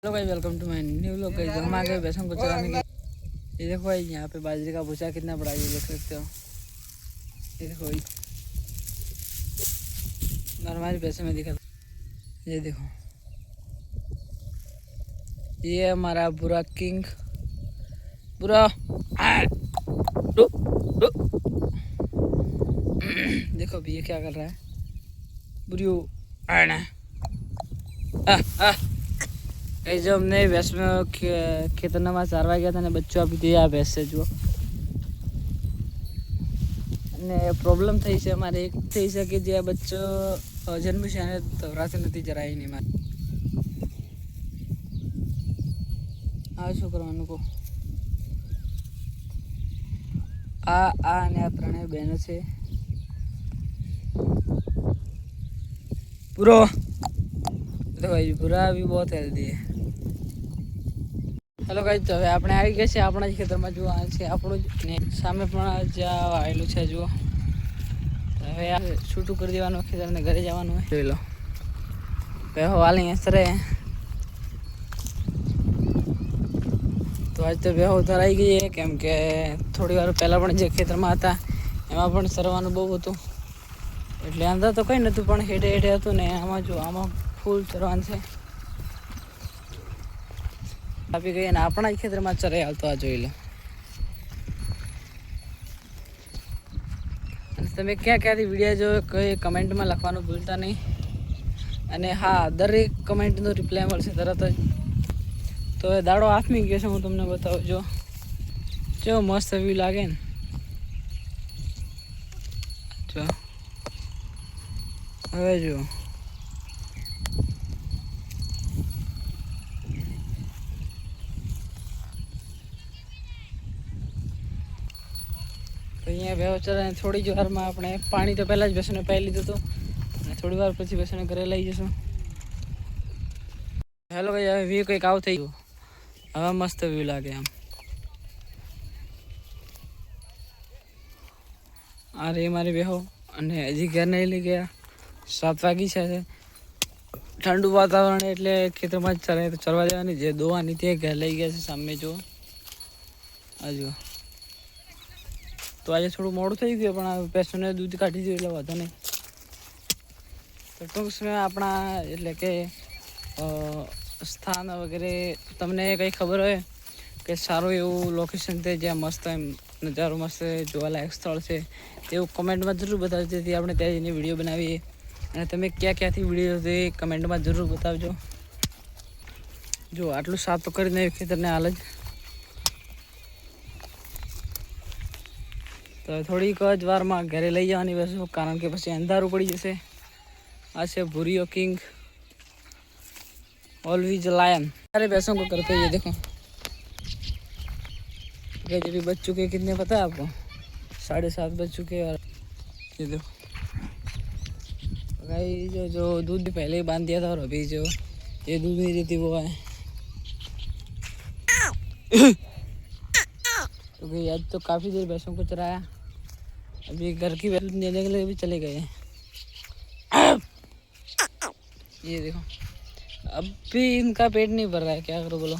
Hello guys, welcome to my new vlog. Guys हम आ गए भैंसों को चराने के। ये देखो भाई, यहाँ पे बाजरे का भूसा कितना बड़ा है, ये देख सकते हो। ये देखो भाई, और हमारी भैंसे में दिखा, ये देखो, ये हमारा बुरा किंग। बुरा रु, रु। देखो अभी ये क्या कर रहा है, बुरियो आना। जो हमने भैंस में खेतर में चारवा गया था ने बच्चों आपी दिया भैंस से जो ने प्रॉब्लम थी से हमारे एक थी से कि जे बच्चों जन्म से तो रात नहीं जराई नहीं मारे आ शू करवाने को आ ने त्रे बहनों से पूरा तो भाई पूरा भी बहुत हेल्दी है। हेलो गाइस, तो હવે આપણે આવી ગયા છે આપણા જ ખેતરમાં। જો આ છે આપણું ને સામે પણ જ્યાં આવેલું છે જુઓ। હવે આ છૂટું કરી દેવાનું ખેતરને ઘરે જવાનું હોય। જોઈ લો પહેલો વાલી સરે તો આજ તો બેહો ધરાઈ ગઈ છે, કેમ કે થોડી વાર પહેલાં પણ જે ખેતરમાં હતા એમાં પણ સરવાનું બહુ હતું, એટલે અંદર તો કંઈ નહોતું પણ હેઠે હેઠે હતું ને આમાં જો આમાં ફૂલ ચરવાનું છે આપી ગઈ અને આપણા જ ખેતરમાં ચરાઈ આવતો આ જોઈ લો। અને તમે ક્યાં ક્યાંથી વિડીયો જોયો કઈ કમેન્ટમાં લખવાનું ભૂલતા નહીં, અને હા દરેક કમેન્ટનો રિપ્લાય મળશે તરત જ। તો એ દાડો હાથમી ગયો છે, હું તમને બતાવું જો કેવો મસ્ત વ્યૂ લાગે ને જો। હવે જો અહીંયા ભેંસો ચરાને થોડી જ વારમાં આપણે પાણી તો પહેલાં જ ભેંસોને પાઈ લીધું હતું અને થોડી વાર પછી ભેંસોને ઘરે લઈ જઈશું। હેલો ભાઈ, હવે વ્યૂ કંઈક આવું થઈ ગયું, હવે મસ્ત વ્યૂ લાગે આમ। આ રે મારી બેહો અને હજી ઘર નહીં લઈ ગયા, 7 વાગી છે। ઠંડુ વાતાવરણ એટલે ખેતરમાં જ ચરાય તો ચરવા દેવાની, જે દોવાની તે ઘર લઈ ગયા છે સામે જો આ જુઓ। તો આજે થોડું મોડું થઈ ગયું પણ આ ભેંસોને દૂધ કાઢી દીધું એટલે વાંધો નહીં। તો ટૂંક સમયમાં આપણા એટલે કે સ્થાન વગેરે તમને કંઈ ખબર હોય કે સારું એવું લોકેશન છે જ્યાં મસ્ત એમ નજારો મસ્ત જોવાલાયક સ્થળ છે તેવું કમેન્ટમાં જરૂર બતાવજો, જેથી આપણે ત્યાં જઈને વિડીયો બનાવીએ। અને તમે ક્યાં ક્યાંથી વિડીયો છે કમેન્ટમાં જરૂર બતાવજો। જો આટલું સાફ તો કરી નાખ્યું ખેતરને હાલ જ, તો થોડીક જ વારમાં ઘરે લઈ જવાની વસ્તુ, કારણ કે પછી અંધારું પડી જશે। આ છે ભૂરીઓ કિંગ, ऑलवेज लायन। सारे भैंसों को करते ये देखो, जब भी बच चुके कितने पता है आपको, 7.5 बज चुके हैं। और ये देखो भाई जो दूध भी पहले ही बांध दिया था और अभी जो ये दूध नहीं देती वो है। तो भाई आज तो काफ़ी देर भैंसों को चराया, अभी घर की दूध देने के लिए भी चले गए। ये देखो अब भी इनका पेट नहीं भर रहा है, क्या करो बोलो।